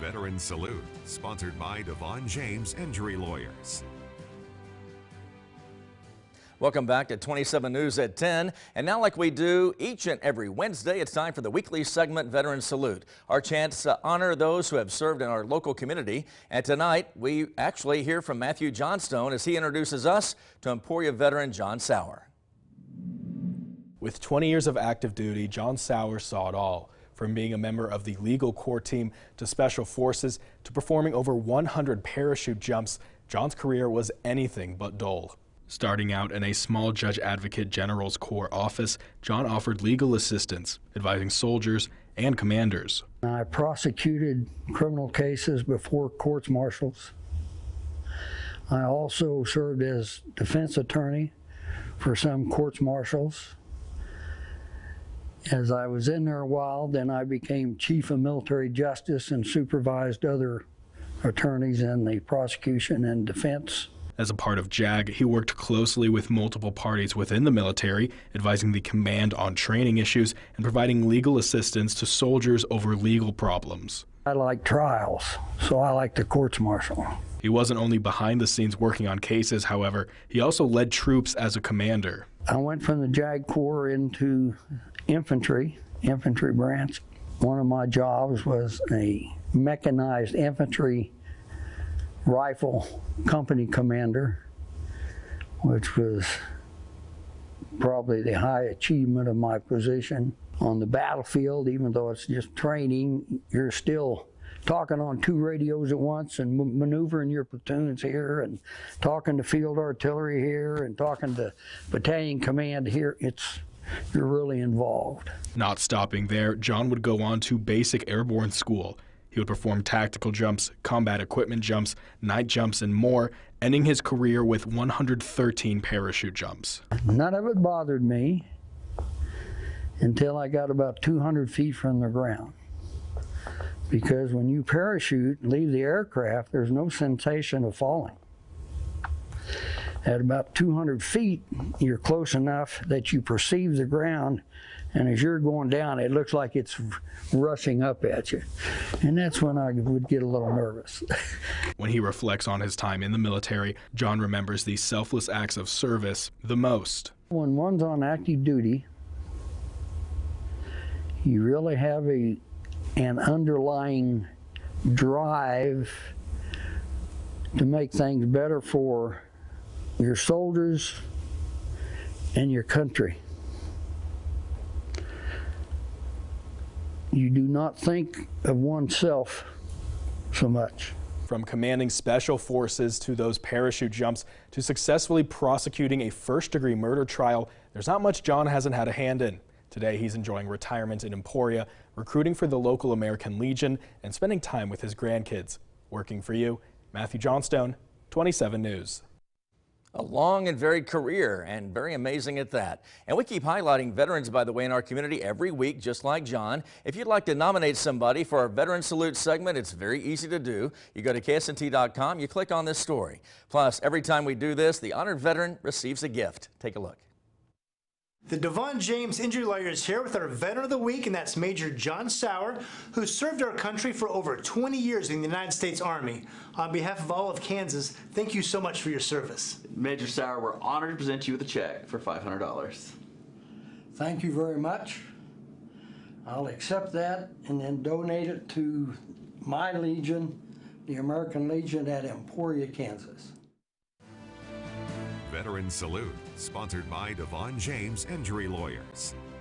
Veteran Salute, sponsored by Devon James Injury Lawyers. Welcome back to 27 News at 10. And now, like we do each and every Wednesday, it's time for the weekly segment Veteran Salute, our chance to honor those who have served in our local community. And tonight, we actually hear from Matthew Johnstone as he introduces us to Emporia veteran John Sauer. With 20 years of active duty, John Sauer saw it all. From being a member of the legal core team to special forces to performing over 100 parachute jumps, John's career was anything but dull. Starting out in a small Judge Advocate General's Corps office, John offered legal assistance, advising soldiers and commanders. I prosecuted criminal cases before courts-martials. I also served as defense attorney for some courts-martials. As I was in there a while, then I became chief of military justice and supervised other attorneys in the prosecution and defense. As a part of JAG, he worked closely with multiple parties within the military, advising the command on training issues and providing legal assistance to soldiers over legal problems. I like trials, so I like the courts-martial. He wasn't only behind the scenes working on cases, however, he also led troops as a commander. I went from the JAG Corps into infantry branch. One of my jobs was a mechanized infantry rifle company commander, which was probably the high achievement of my position. On the battlefield, even though it's just training, you're still talking on 2 radios at once and maneuvering your platoons here and talking to field artillery here and talking to battalion command here. You're really involved. Not stopping there, John would go on to basic airborne school. He would perform tactical jumps, combat equipment jumps, night jumps, and more, ending his career with 113 parachute jumps. None of it bothered me until I got about 200 feet from the ground. Because when you parachute and leave the aircraft, there's no sensation of falling. At about 200 feet, you're close enough that you perceive the ground, and as you're going down, it looks like it's rushing up at you. And that's when I would get a little nervous. When he reflects on his time in the military, John remembers these selfless acts of service the most. When one's on active duty, you really have an underlying drive to make things better for your soldiers and your country. You do not think of oneself so much. From commanding special forces to those parachute jumps to successfully prosecuting a first-degree murder trial, there's not much John hasn't had a hand in. Today, he's enjoying retirement in Emporia, recruiting for the local American Legion, and spending time with his grandkids. Working for you, Matthew Johnstone, 27 News. A long and varied career, and very amazing at that. And we keep highlighting veterans, by the way, in our community every week, just like John. If you'd like to nominate somebody for our Veteran Salute segment, it's very easy to do. You go to KSNT.com, you click on this story. Plus, every time we do this, the honored veteran receives a gift. Take a look. The Devon James Injury Lawyer is here with our Veteran of the Week, and that's Major John Sauer, who served our country for over 20 years in the United States Army. On behalf of all of Kansas, thank you so much for your service. Major Sauer, we're honored to present you with a check for $500. Thank you very much. I'll accept that and then donate it to my Legion, the American Legion at Emporia, Kansas. Veteran Salute, sponsored by Devon James Injury Lawyers.